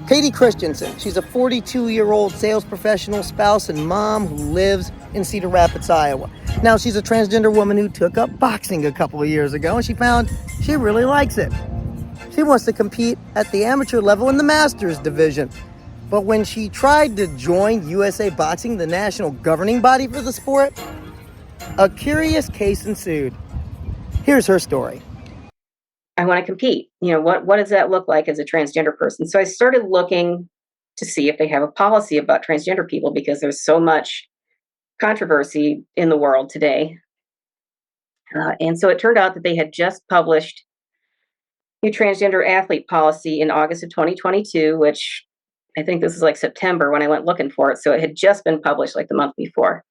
Katie Christensen, she's a 42-year-old sales professional, spouse, and mom who lives in Cedar Rapids, Iowa. Now, she's a transgender woman who took up boxing a couple of years ago, and she found she really likes it. She wants to compete at the amateur level in the Masters division. But when she tried to join USA Boxing, the national governing body for the sport, a curious case ensued. Here's her story. I want to compete. What does that look like as a transgender person? So I started looking to see if they have a policy about transgender people because there's so much controversy in the world today. And so it turned out that they had just published new transgender athlete policy in August of 2022, which I think this is like September when I went looking for it. So it had just been published like the month before.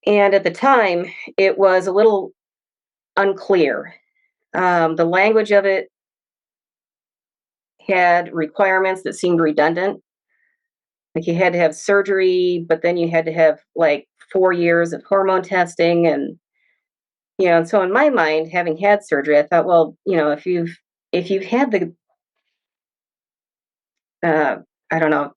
And at the time, it was a little unclear. The language of it had requirements that seemed redundant. Like you had to have surgery, but then you had to have like 4 years of hormone testing. And so in my mind, having had surgery, I thought, well, if you've had the, I don't know,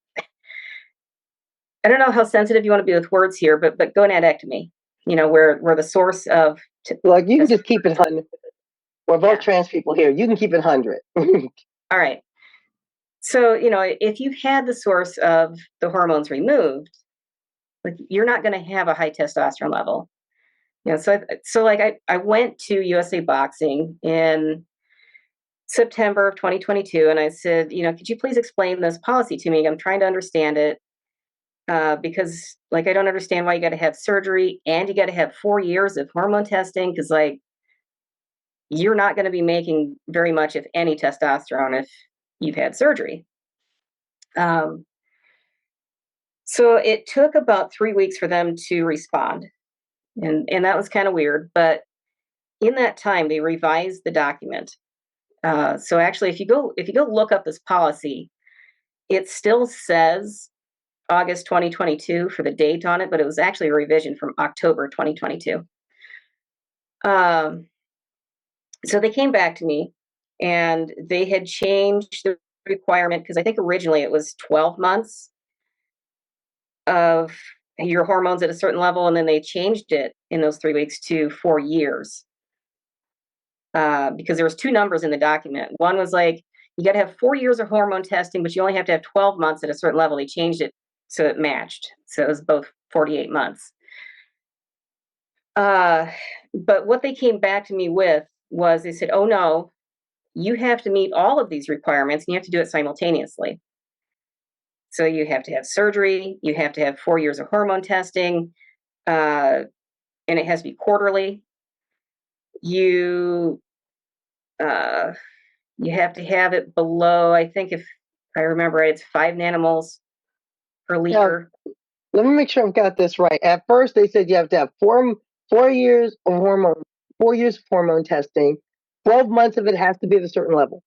I don't know how sensitive you want to be with words here, but gonadectomy, where the source of Like, you can just keep it 100. We're both trans people here. You can keep it 100. All right. So, if you've had the source of the hormones removed, like you're not going to have a high testosterone level. So I went to USA Boxing in September of 2022, and I said, could you please explain this policy to me? I'm trying to understand it because, like, I don't understand why you got to have surgery and you got to have 4 years of hormone testing because, like, you're not going to be making very much, if any, testosterone if you've had surgery. So it took about 3 weeks for them to respond. And that was kind of weird. But in that time, they revised the document. So actually, if you go look up this policy, it still says August 2022 for the date on it, but it was actually a revision from October 2022. So they came back to me and they had changed the requirement because I think originally it was 12 months of your hormones at a certain level, and then they changed it in those 3 weeks to 4 years because there was 2 numbers in the document. One was like, you got to have 4 years of hormone testing, but you only have to have 12 months at a certain level. They changed it so it matched. So it was both 48 months. But what they came back to me with was they said, oh, no, you have to meet all of these requirements and you have to do it simultaneously. So you have to have surgery, you have to have 4 years of hormone testing, and it has to be quarterly. You have to have it below, I think if I remember right, it's 5 nanomoles per liter. Now, let me make sure I've got this right. At first, they said you have to have 4 years of hormone, 4 years of hormone testing. 12 months of it has to be at a certain level.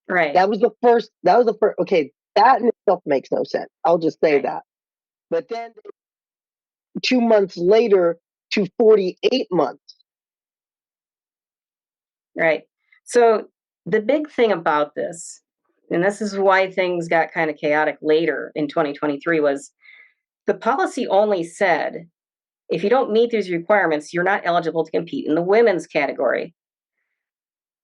Right. That was the first. Okay, that in itself makes no sense. I'll just say that. But then 2 months later to 48 months. Right. So the big thing about this, and this is why things got kind of chaotic later in 2023, was the policy only said, if you don't meet these requirements, you're not eligible to compete in the women's category.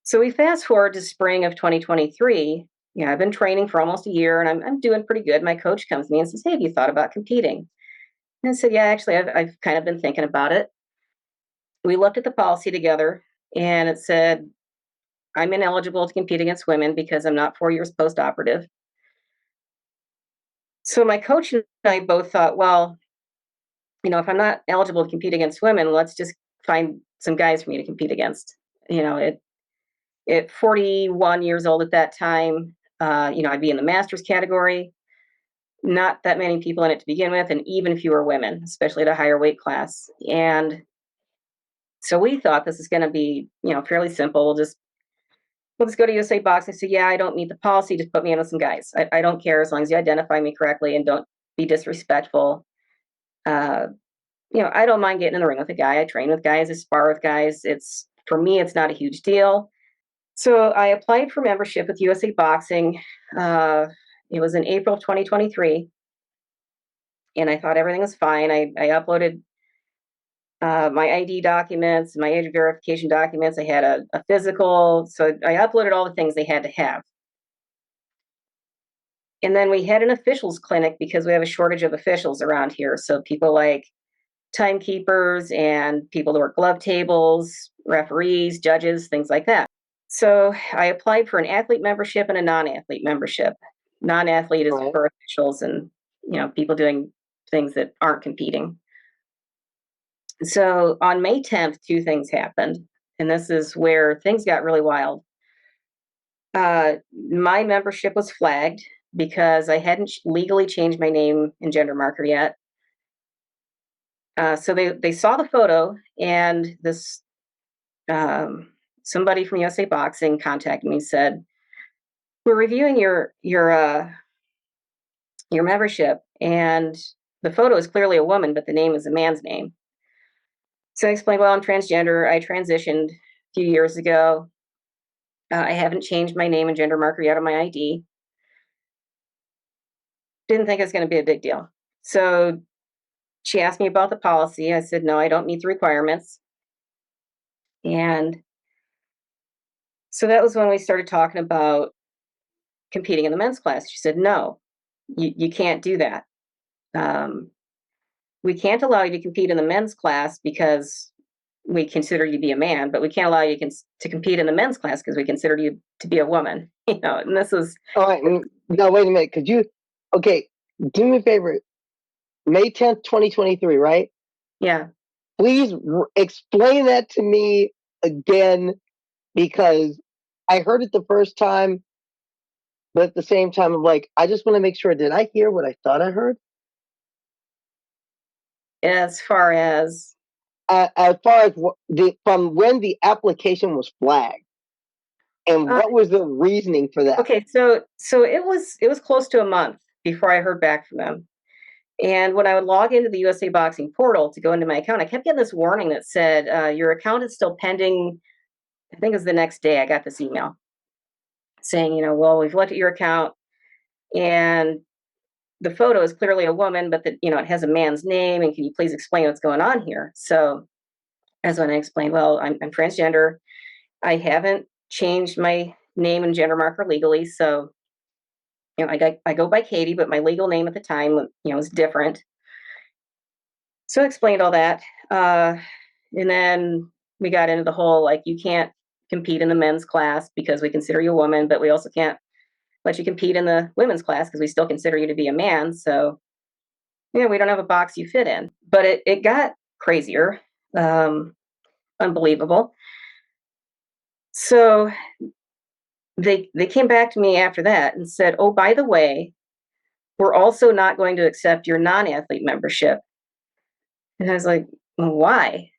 So we fast forward to spring of 2023. I've been training for almost a year and I'm doing pretty good. My coach comes to me and says, hey, have you thought about competing? And I said, yeah, actually, I've kind of been thinking about it. We looked at the policy together and it said, I'm ineligible to compete against women because I'm not 4 years post-operative. So my coach and I both thought, well, if I'm not eligible to compete against women, let's just find some guys for me to compete against. At 41 years old at that time, I'd be in the Masters category. Not that many people in it to begin with, and even fewer women, especially at a higher weight class. And so we thought this is going to be, fairly simple. We'll just go to USA Boxing and say, yeah, I don't meet the policy. Just put me in with some guys. I don't care as long as you identify me correctly and don't be disrespectful. I don't mind getting in the ring with a guy. I train with guys. I spar with guys. For me, it's not a huge deal. So I applied for membership with USA Boxing. It was in April of 2023, and I thought everything was fine. I uploaded my ID documents, my age verification documents. I had a physical, so I uploaded all the things they had to have. And then we had an officials clinic because we have a shortage of officials around here. So people like timekeepers and people that work glove tables, referees, judges, things like that. So I applied for an athlete membership and a non-athlete membership. Non-athlete is Right. for officials and people doing things that aren't competing. So on May 10th, two things happened, and this is where things got really wild. My membership was flagged because I hadn't legally changed my name and gender marker yet. So they saw the photo, and this somebody from USA Boxing contacted me and said, "We're reviewing your membership, and the photo is clearly a woman, but the name is a man's name." So I explained, "Well, I'm transgender. I transitioned a few years ago. I haven't changed my name and gender marker yet on my ID. Didn't think it was going to be a big deal." So she asked me about the policy. I said, "No, I don't meet the requirements." And so that was when we started talking about competing in the men's class. She said, "No, you can't do that. Um, we can't allow you to compete in the men's class because we consider you to be a man, but we can't allow you to compete in the men's class because we consider you to be a woman." And this is, All right. Now, wait a minute. Could you, okay, do me a favor. May 10th, 2023, right? yeah. Please explain that to me again, because I heard it the first time, but at the same time, I'm like, I just want to make sure. Did I hear what I thought I heard? As far as, As far as from when the application was flagged, and uh, what was the reasoning for that? okay, so it was close to a month before I heard back from them. And when I would log into the USA Boxing portal to go into my account, I kept getting this warning that said, "Your account is still pending." I think it was the next day I got this email saying, "Well, we've looked at your account, and the photo is clearly a woman, but it has a man's name, and can you please explain what's going on here?" So as when I explained, "Well, I'm transgender. I haven't changed my name and gender marker legally, so I go by Katie, but my legal name at the time was different." So I explained all that, and then we got into the whole, like, you can't compete in the men's class because we consider you a woman, but we also can't let you compete in the women's class because we still consider you to be a man. So we don't have a box you fit in. But it got crazier, um, unbelievable. So they came back to me after that and said, "Oh, by the way, we're also not going to accept your non-athlete membership." And I was like, "Well, why?"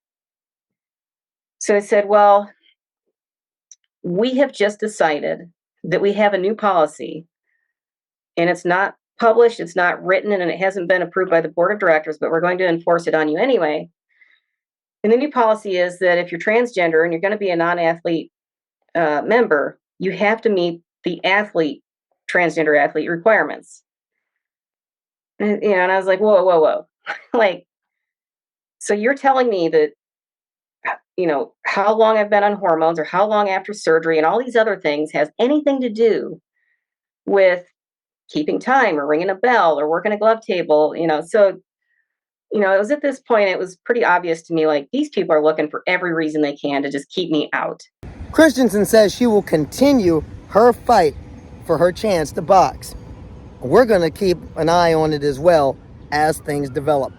So I said, "Well, we have just decided that we have a new policy, and it's not published, it's not written, and it hasn't been approved by the board of directors, but we're going to enforce it on you anyway. And the new policy is that if you're transgender and you're going to be a non-athlete member, you have to meet the transgender athlete requirements." And I was like, "Whoa, whoa, whoa!" Like, so you're telling me that how long I've been on hormones or how long after surgery and all these other things has anything to do with keeping time or ringing a bell or working a glove table? So it was at this point, it was pretty obvious to me, like, these people are looking for every reason they can to just keep me out. Christensen says she will continue her fight for her chance to box. We're going to keep an eye on it as well as things develop.